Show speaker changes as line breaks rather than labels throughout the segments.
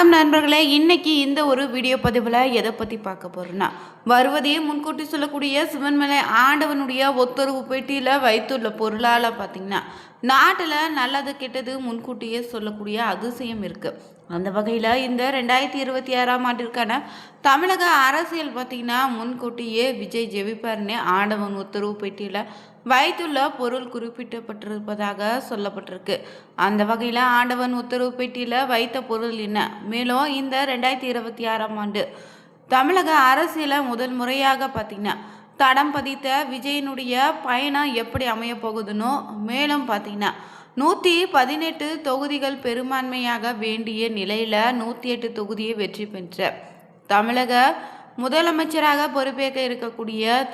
வணக்கம் நண்பர்களே. இன்னைக்கு இந்த ஒரு வீடியோ பதிவில் எதை பற்றி பார்க்க போகிறோன்னா, வருவதையே முன்கூட்டி சொல்லக்கூடிய சிவன்மலை ஆண்டவனுடைய உத்தரவு பெட்டியில் வைத்துள்ள பொருளால் பார்த்திங்கன்னா நாட்டில் நல்லது கெட்டது முன்கூட்டியே சொல்லக்கூடிய அதிசயம் இருக்குது. அந்த வகையில் இந்த 2026ஆம் ஆண்டிற்கான தமிழக அரசியல் பார்த்திங்கன்னா முன்கூட்டியே விஜய் ஜெயிப்பார்னு ஆண்டவன் உத்தரவு பெட்டியில் வைத்துள்ள பொருள் குறிப்பிடப்பட்டிருப்பதாக சொல்லப்பட்டிருக்கு. அந்த வகையில் ஆண்டவன் உத்தரவு பெட்டியில் வைத்த பொருள் என்ன, மேலும் இந்த 2026ஆம் ஆண்டு தமிழக அரசியலை முதல் முறையாக பார்த்திங்கன்னா தடம் பதித்த விஜயனுடைய பயணம் எப்படி அமைய போகுதுன்னோ, மேலும் பார்த்திங்கன்னா 118 தொகுதிகள் பெரும்பான்மையாக வேண்டிய நிலையில் 108 தொகுதியை வெற்றி பெற்ற தமிழக முதலமைச்சராக பொறுப்பேற்க இருக்கக்கூடிய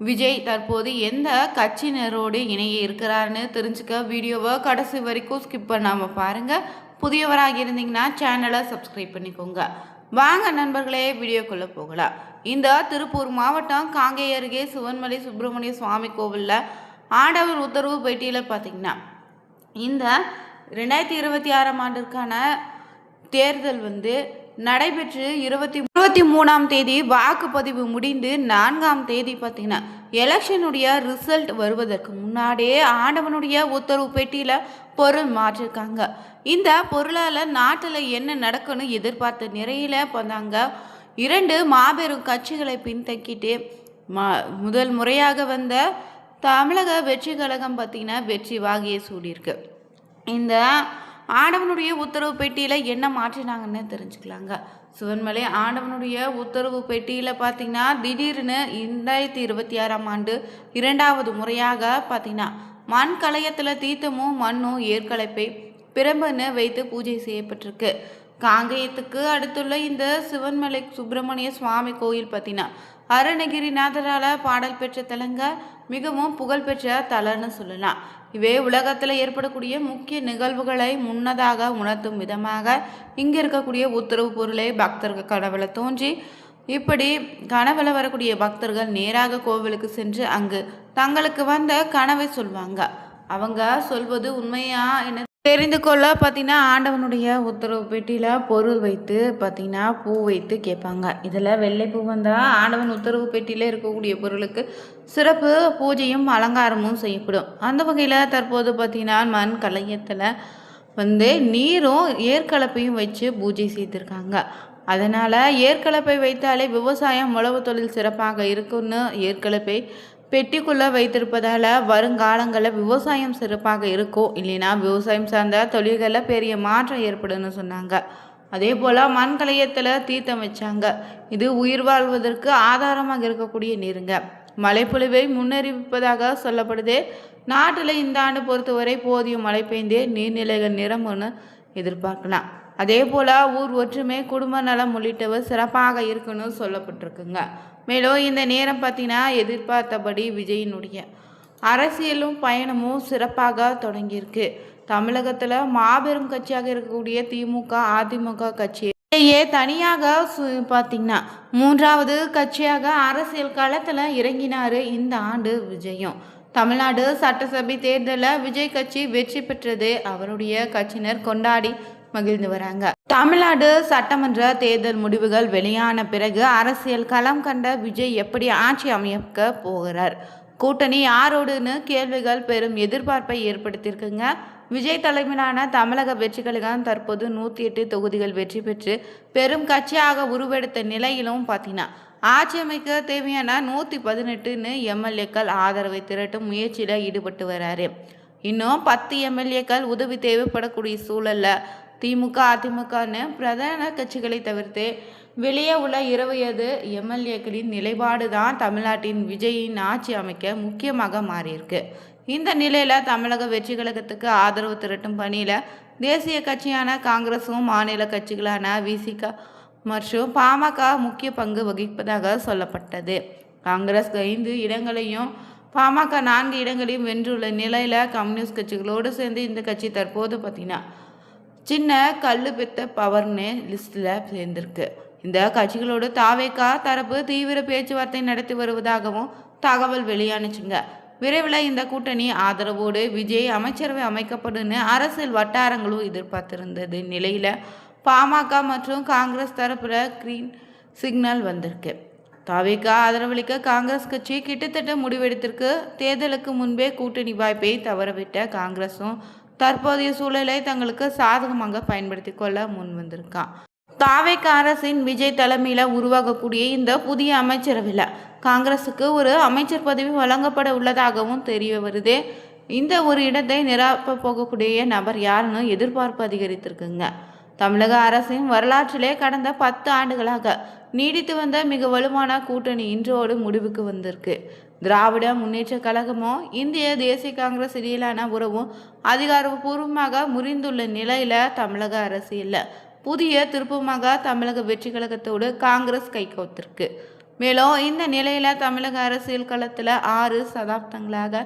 விஜய் தற்போது எந்த கட்சியினரோடு இணைய இருக்கிறாருன்னு தெரிஞ்சுக்க வீடியோவை கடைசி வரைக்கும் ஸ்கிப் பண்ணாமல் பாருங்கள். புதியவராக இருந்தீங்கன்னா சேனலை சப்ஸ்கிரைப் பண்ணிக்கோங்க. வாங்க நண்பர்களே, வீடியோக்குள்ளே போகலாம். இந்த திருப்பூர் மாவட்டம் காங்கை அருகே சிவன்மலை சுப்பிரமணிய சுவாமி கோவிலில் ஆண்டவர் உத்தரவு பேட்டியில் பார்த்திங்கன்னா இந்த 2026ஆம் ஆண்டிற்கான தேர்தல் நடைபெற்று 23ஆம் தேதி வாக்குப்பதிவு முடிந்து 4ஆம் தேதி பார்த்திங்கன்னா எலெக்ஷனுடைய ரிசல்ட் வருவதற்கு முன்னாடியே ஆண்டவனுடைய உத்தரவு பெட்டியில் பொருள் மாற்றிருக்காங்க. இந்த பொருளால் நாட்டில் என்ன நடக்குன்னு எதிர்பார்த்த நிறையில் பார்த்தாங்க 2 மாபெரும் கட்சிகளை பின்தக்கிட்டு முதல் முறையாக வந்த தமிழக வெற்றி கழகம் பார்த்திங்கன்னா வெற்றி வாகியை சூடியிருக்கு. இந்த ஆண்டவனுடைய உத்தரவு பெட்டியில் என்ன மாற்றினாங்கன்னு தெரிஞ்சுக்கலாங்க. சிவன்மலை ஆண்டவனுடைய உத்தரவு பெட்டியில் பார்த்திங்கன்னா திடீர்னு 2026ஆம் ஆண்டு 2வது முறையாக பார்த்திங்கன்னா மண் கலையத்தில் தீர்த்தமும் மண்ணும் ஏற்கலப்பை பிரம்புன்னு வைத்து பூஜை செய்யப்பட்டிருக்கு. காங்கேயத்துக்கு அடுத்துள்ள இந்த சிவன்மலை சுப்பிரமணிய சுவாமி கோயில் பார்த்திங்கன்னா அருணகிரிநாதரால் பாடல் பெற்ற தலங்க மிகவும் புகழ்பெற்ற தலன்னு சொல்லலாம். இவை உலகத்தில் ஏற்படக்கூடிய முக்கிய நிகழ்வுகளை முன்னதாக உணர்த்தும் விதமாக இங்கே இருக்கக்கூடிய உத்தரவு பொருளை பக்தர்கள் கனவுல தோன்றி இப்படி கனவுல வரக்கூடிய பக்தர்கள் நேராக கோவிலுக்கு சென்று அங்கு தங்களுக்கு வந்த கனவை சொல்வாங்க. அவங்க சொல்வது உண்மையா என்ன தெரிந்து கொள்ள பார்த்திங்கன்னா ஆண்டவனுடைய உத்தரவு பெட்டியில் பொருள் வைத்து பார்த்திங்கன்னா பூ வைத்து கேட்பாங்க. இதில் வெள்ளை பூ வந்தால் ஆண்டவன் உத்தரவு பெட்டியில் இருக்கக்கூடிய பொருளுக்கு சிறப்பு பூஜையும் அலங்காரமும் செய்யப்படும். அந்த வகையில் தற்போது பார்த்திங்கன்னா மண் கலையத்தில் நீரும் ஏற்கலப்பையும் வச்சு பூஜை செய்திருக்காங்க. அதனால் ஏற்கலப்பை வைத்தாலே விவசாயம் உழவு தொழில் சிறப்பாக இருக்குன்னு ஏற்கலப்பை பெட்டிக்குள்ளே வைத்திருப்பதால் வருங்காலங்களில் விவசாயம் சிறப்பாக இருக்கும், இல்லைன்னா விவசாயம் சார்ந்த தொழில்களில் பெரிய மாற்றம் ஏற்படும்னு சொன்னாங்க. அதே போல் மண் கலையத்தில் தீர்த்தம் வச்சாங்க. இது உயிர் வாழ்வதற்கு ஆதாரமாக இருக்கக்கூடிய நீருங்க. மழைப்பொழிவை முன்னறிவிப்பதாக சொல்லப்படுது. நாட்டில் இந்த ஆண்டு பொறுத்தவரை போதிய மழை பெய்ந்து நீர்நிலைகள் நிரம்புன்னு எதிர்பார்க்கலாம். அதே போல் ஊர் ஒற்றுமை குடும்ப நலம் உள்ளிட்டவை சிறப்பாக இருக்குன்னு சொல்லப்பட்டிருக்குங்க. மேலும் இந்த நேரம் பார்த்திங்கன்னா எதிர்பார்த்தபடி விஜயினுடைய அரசியலும் பயணமும் சிறப்பாக தொடங்கியிருக்கு. தமிழகத்தில் மாபெரும் கட்சியாக இருக்கக்கூடிய திமுக அதிமுக கட்சியே தனியாக பார்த்திங்கன்னா 3வது கட்சியாக அரசியல் களத்தில் இறங்கினார் இந்த ஆண்டு விஜயும். தமிழ்நாடு சட்டசபை தேர்தலில் விஜய் கட்சி வெற்றி பெற்றது அவருடைய கட்சியினர் கொண்டாடி மகிழ்ந்து வராங்க. தமிழ்நாடு சட்டமன்ற தேர்தல் முடிவுகள் வெளியான பிறகு அரசியல் களம் கண்ட விஜய் எப்படி ஆட்சி அமைக்க போகிறார், கூட்டணி யாரோடுன்னு கேள்விகள் பெரும் எதிர்பார்ப்பை ஏற்படுத்தியிருக்குங்க. விஜய் தலைமையிலான தமிழக வெற்றி கழகம் தற்போது 108 தொகுதிகள் வெற்றி பெற்று பெரும் கட்சியாக உருவெடுத்த நிலையிலும் பார்த்தீங்கன்னா ஆட்சி அமைக்க தேவையான 118 எம்எல்ஏக்கள் ஆதரவை திரட்டும் முயற்சியில் ஈடுபட்டு வராரு. இன்னும் 10 எம்எல்ஏக்கள் உதவி தேவைப்படக்கூடிய சூழலில் திமுக அதிமுகன்னு பிரதான கட்சிகளை தவிர்த்து வெளியே உள்ள 20 எம்எல்ஏக்களின் நிலைப்பாடு தான் தமிழ்நாட்டின் விஜயின் ஆட்சி அமைக்க முக்கியமாக மாறியிருக்கு. இந்த நிலையில் தமிழக வெற்றி கழகத்துக்கு ஆதரவு திரட்டும் பணியில் தேசிய கட்சியான காங்கிரஸும் மாநில கட்சிகளான விசிக மற்றும் பாமக முக்கிய பங்கு வகிப்பதாக சொல்லப்பட்டது. காங்கிரஸ் 5 இடங்களையும் பாமக 4 இடங்களையும் வென்றுள்ள நிலையில் கம்யூனிஸ்ட் கட்சிகளோடு சேர்ந்து இந்த கட்சி தற்போது பார்த்திங்கன்னா சின்ன கல்லு பெத்த பவர்னு லிஸ்டில் சேர்ந்திருக்கு. இந்த கட்சிகளோடு தாவேகா தரப்பு தீவிர பேச்சுவார்த்தை நடத்தி வருவதாகவும் தகவல் வெளியானுச்சுங்க. விரைவில் இந்த கூட்டணி ஆதரவோடு விஜய் அமைச்சரவை அமைக்கப்படுன்னு அரசியல் வட்டாரங்களும் எதிர்பார்த்திருந்தது நிலையில் பாமக மற்றும் காங்கிரஸ் தரப்புல கிரீன் சிக்னல் வந்திருக்கு. தாவேக ஆதரவளிக்க காங்கிரஸ் கட்சி கிட்டத்தட்ட முடிவெடுத்திருக்கு. தேர்தலுக்கு முன்பே கூட்டணி வாய்ப்பை தவறவிட்ட காங்கிரஸும் தற்போதைய சூழலை தங்களுக்கு சாதகமாக பயன்படுத்தி கொள்ள முன் வந்திருக்கான். தாவேக அரசின் விஜய் தலைமையில் உருவாகக்கூடிய இந்த புதிய அமைச்சரவையில் காங்கிரஸுக்கு ஒரு அமைச்சர் பதவி வழங்கப்பட உள்ளதாகவும் தெரிய வருது. இந்த ஒரு இடத்தை நிரப்ப போகக்கூடிய நபர் யாருன்னு எதிர்பார்ப்பு அதிகரித்திருக்குங்க. தமிழக அரசின் வரலாற்றிலே கடந்த 10 ஆண்டுகளாக நீடித்து வந்த மிக வலுவான கூட்டணி இன்றோடு முடிவுக்கு வந்திருக்கு. திராவிட முன்னேற்ற கழகமும் இந்திய தேசிய காங்கிரஸ் இடையிலான உறவும் அதிகாரப்பூர்வமாக முறிந்துள்ள நிலையில தமிழக அரசியலில் புதிய திருப்பமாக தமிழக வெற்றி கழகத்தோடு காங்கிரஸ் கைகோத்திருக்கு. மேலும் இந்த நிலையில தமிழக அரசியல் களத்தில் 6 சதாப்தங்களாக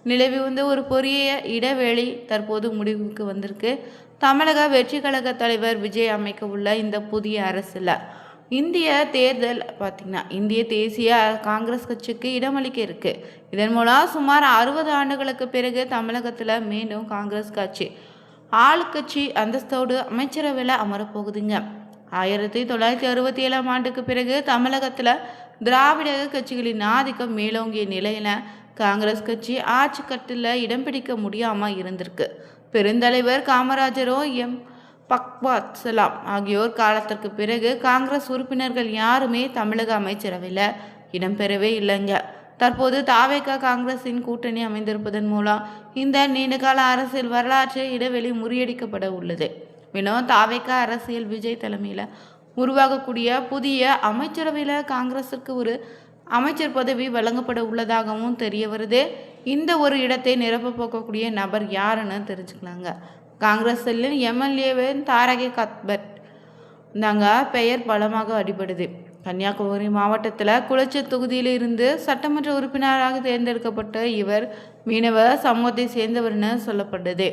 நிலவி வந்த ஒரு பெரிய இடைவெளி தற்போது முடிவுக்கு வந்திருக்கு. தமிழக வெற்றி கழக தலைவர் விஜய் அமைக்க உள்ள இந்த புதிய அரசில் இந்திய தேர்தல் பார்த்திங்கன்னா இந்திய தேசிய காங்கிரஸ் கட்சிக்கு இடமளிக்க இருக்கு. இதன் மூலம் சுமார் 60 ஆண்டுகளுக்கு பிறகு தமிழகத்தில் மீண்டும் காங்கிரஸ் கட்சி ஆளுக்கட்சி அந்தஸ்தோடு அமைச்சரவையில் அமரப்போகுதுங்க. 1967 ஆண்டுக்கு பிறகு தமிழகத்தில் திராவிட கட்சிகளின் ஆதிக்கம் மேலோங்கிய நிலையில் காங்கிரஸ் கட்சி ஆட்சி கட்டில் இடம் பிடிக்க முடியாமல் இருந்திருக்கு. பெருந்தலைவர் காமராஜரோ பக்வாத் சலாம் ஆகியோர் காலத்திற்கு பிறகு காங்கிரஸ் உறுப்பினர்கள் யாருமே தமிழக அமைச்சரவையில் இடம்பெறவே இல்லைங்க. தற்போது தாவேக காங்கிரஸின் கூட்டணி அமைந்திருப்பதன் மூலம் இந்த நீண்டகால அரசியல் வரலாற்று இடைவெளி முறியடிக்கப்பட உள்ளது. மேலும் தாவேக அரசியல் விஜய் தலைமையில் உருவாகக்கூடிய புதிய அமைச்சரவையில் காங்கிரஸுக்கு ஒரு அமைச்சர் பதவி வழங்கப்பட உள்ளதாகவும் தெரிய வருது. இந்த ஒரு இடத்தை நிரப்ப போக்கக்கூடிய நபர் யாருன்னு தெரிஞ்சுக்கலாங்க. காங்கிரஸில் எம்எல்ஏவின் தாரகை கத்பட் தாங்க பெயர் பலமாக அடிபடுது. கன்னியாகுமரி மாவட்டத்தில் குளச்சல் தொகுதியில் இருந்து சட்டமன்ற உறுப்பினராக தேர்ந்தெடுக்கப்பட்ட இவர் மீனவ சமூகத்தை சேர்ந்தவர்னு சொல்லப்பட்டது.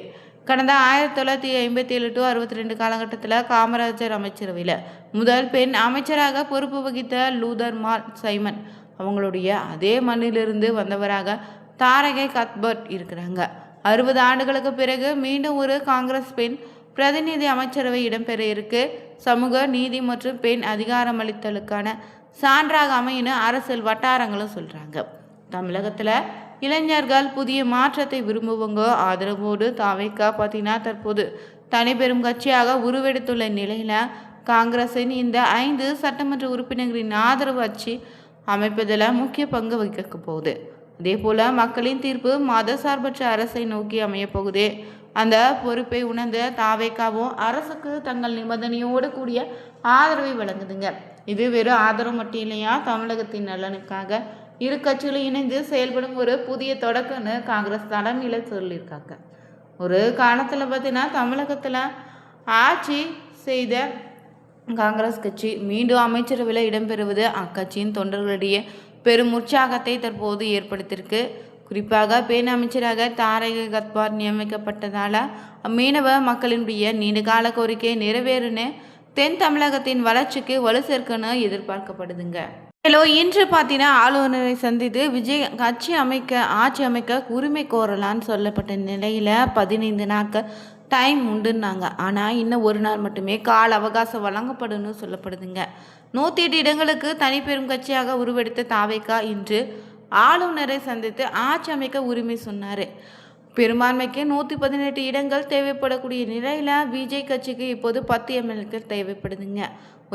கடந்த 1957 to 62 காலகட்டத்தில் காமராஜர் அமைச்சரவையில் முதல் பெண் அமைச்சராக பொறுப்பு வகித்த லூதர் மால் சைமன் அவங்களுடைய அதே மண்ணிலிருந்து வந்தவராக தாரகை கத்பட் இருக்கிறாங்க. 60 ஆண்டுகளுக்கு பிறகு மீண்டும் ஒரு காங்கிரஸ் பெண் பிரதிநிதி அமைச்சரவை இடம்பெற இருக்கு. சமூக நீதி மற்றும் பெண் அதிகாரமளித்தலுக்கான சான்றாக அமையின்னு அரசியல் வட்டாரங்களும் சொல்கிறாங்க. தமிழகத்தில் இளைஞர்கள் புதிய மாற்றத்தை விரும்புவங்க ஆதரவோடு தாவேக பார்த்தீங்கன்னா தற்போது தனிப்பெரும் கட்சியாக உருவெடுத்துள்ள நிலையில் காங்கிரஸின் இந்த 5 சட்டமன்ற உறுப்பினர்களின் ஆதரவு ஆட்சி அமைப்பதில் முக்கிய பங்கு வகிக்க போகுது. அதே போல் மக்களின் தீர்ப்பு மதசார்பற்ற அரசை நோக்கி அமையப்போகுது. அந்த பொறுப்பை உணர்ந்த தாவேகாவும் அரசுக்கு தங்கள் நிபந்தனையோடு கூடிய ஆதரவை வழங்குதுங்க. இது வெறும் ஆதரவு மட்டும் இல்லையா, தமிழகத்தின் நலனுக்காக இரு கட்சிகளும் இணைந்து செயல்படும் ஒரு புதிய தொடக்கம்னு காங்கிரஸ் தலைமையில் சொல்லியிருக்காங்க. ஒரு காலத்தில் பார்த்தீங்கன்னா தமிழகத்தில் ஆட்சி செய்த காங்கிரஸ் கட்சி மீண்டும் அமைச்சரவையில் இடம்பெறுவது அக்கட்சியின் தொண்டர்களிடையே பெரும் உற்சாகத்தை தற்போது ஏற்படுத்தியிருக்கு. குறிப்பாக பெண் அமைச்சராக தாரகை கத்பார் நியமிக்கப்பட்டதால் மீனவ மக்களினுடைய நீண்டகால கோரிக்கை நிறைவேறுன்னு தென் தமிழகத்தின் வளர்ச்சிக்கு வலு சேர்க்கணும் எதிர்பார்க்கப்படுதுங்க. மேலும் இன்று பார்த்தீங்கன்னா ஆளுநரை சந்தித்து விஜய் ஆட்சி அமைக்க உரிமை கோரலான்னு சொல்லப்பட்ட நிலையில் 15 நாட்கள் டைம் உண்டுன்னாங்க. ஆனால் இன்னும் ஒரு நாள் மட்டுமே கால அவகாசம் வழங்கப்படும்னு சொல்லப்படுதுங்க. 108 இடங்களுக்கு தனிப்பெரும் கட்சியாக உருவெடுத்த தாவேகா இன்று ஆளுநரை சந்தித்து ஆட்சி அமைக்க உரிமை சொன்னார். பெரும்பான்மைக்கு 118 இடங்கள் தேவைப்படக்கூடிய நிலையில் விஜய் கட்சிக்கு இப்போது 10 எம்எல்ஏக்கள் தேவைப்படுதுங்க.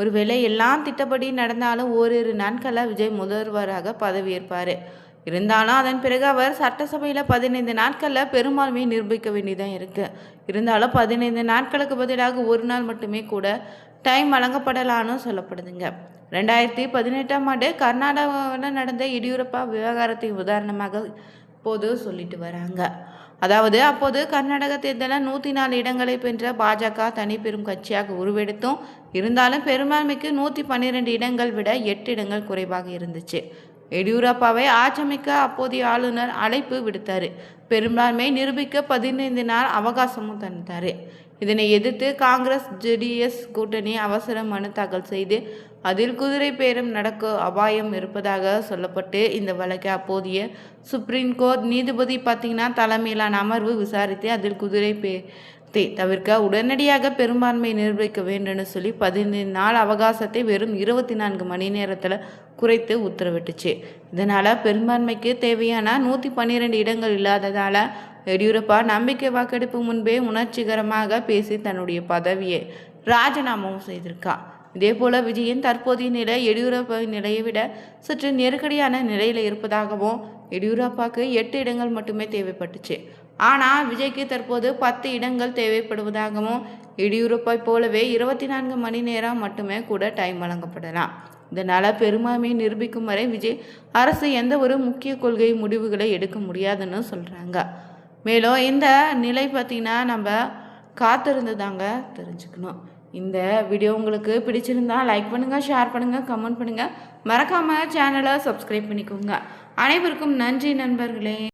ஒருவேளை எல்லாம் திட்டப்படி நடந்தாலும் ஓரிரு நாட்களில் விஜய் முதல்வராக பதவியேற்பார். இருந்தாலும் அதன் பிறகு அவர் சட்டசபையில் 15 நாட்களில் பெரும்பான்மையை நிரூபிக்க வேண்டியதாக இருக்குது. இருந்தாலும் 15 நாட்களுக்கு பதிலாக ஒரு நாள் மட்டுமே கூட டைம் வழங்கப்படலான்னு சொல்லப்படுதுங்க. 2018 ஆண்டு கர்நாடகாவில் நடந்த எடியூரப்பா விவகாரத்தின் உதாரணமாக இப்போது சொல்லிட்டு வராங்க. அதாவது அப்போது கர்நாடக தேர்தலில் 104 இடங்களை பெற்ற பாஜக தனிப்பெரும் கட்சியாக உருவெடுத்தும் இருந்தாலும் பெரும்பான்மைக்கு 112 இடங்கள் விட 8 இடங்கள் குறைவாக இருந்துச்சு. எடியூரப்பாவை ஆட்சியமைக்க அப்போதைய ஆளுநர் அழைப்பு விடுத்தார். பெரும்பான்மை நிரூபிக்க 15 நாள் அவகாசமும் தந்தார். இதனை எதிர்த்து காங்கிரஸ் ஜேடிஎஸ் கூட்டணி அவசர மனு தாக்கல் செய்து அதில் குதிரை பேரம் நடக்க அபாயம் இருப்பதாக சொல்லப்பட்டு இந்த வழக்கை அப்போதைய சுப்ரீம் கோர்ட் நீதிபதி பார்த்தீங்கன்னா தலைமையிலான அமர்வு விசாரித்து அதில் குதிரை தவிர்க்க உடனடியாக பெரும்பான்மை நிரூபிக்க வேண்டும்னு சொல்லி 15 நாள் அவகாசத்தை வெறும் 24 மணி நேரத்தில் குறைத்து உத்தரவிட்டுச்சு. இதனால் பெரும்பான்மைக்கு தேவையான 112 இடங்கள் இல்லாததால் எடியூரப்பா நம்பிக்கை வாக்கெடுப்பு முன்பே உணர்ச்சிகரமாக பேசி தன்னுடைய பதவியை ராஜினாமாவும் செய்திருக்கார். இதேபோல விஜயின் தற்போதைய நிலை எடியூரப்பாவின் நிலையை விட சற்று நெருக்கடியான நிலையில் இருப்பதாகவும் எடியூரப்பாவுக்கு 8 இடங்கள் மட்டுமே தேவைப்பட்டுச்சு. ஆனால் விஜய்க்கு தற்போது 10 இடங்கள் தேவைப்படுவதாகவும் எடியூரப்பா போலவே 24 மணி நேரம் மட்டுமே கூட டைம் வழங்கப்படலாம். இதனால் பெரும்பான்மையை நிரூபிக்கும் வரை விஜய் அரசு எந்த ஒரு முக்கிய கொள்கை முடிவுகளை எடுக்க முடியாதுன்னு சொல்கிறாங்க. மேலும் இந்த நிலை பார்த்திங்கன்னா நம்ம காத்திருந்து தாங்க தெரிஞ்சுக்கணும். இந்த வீடியோ உங்களுக்கு பிடிச்சிருந்தா லைக் பண்ணுங்கள், ஷேர் பண்ணுங்கள், கமெண்ட் பண்ணுங்கள். மறக்காமல் சேனலை சப்ஸ்கிரைப் பண்ணிக்கோங்க. அனைவருக்கும் நன்றி நண்பர்களே.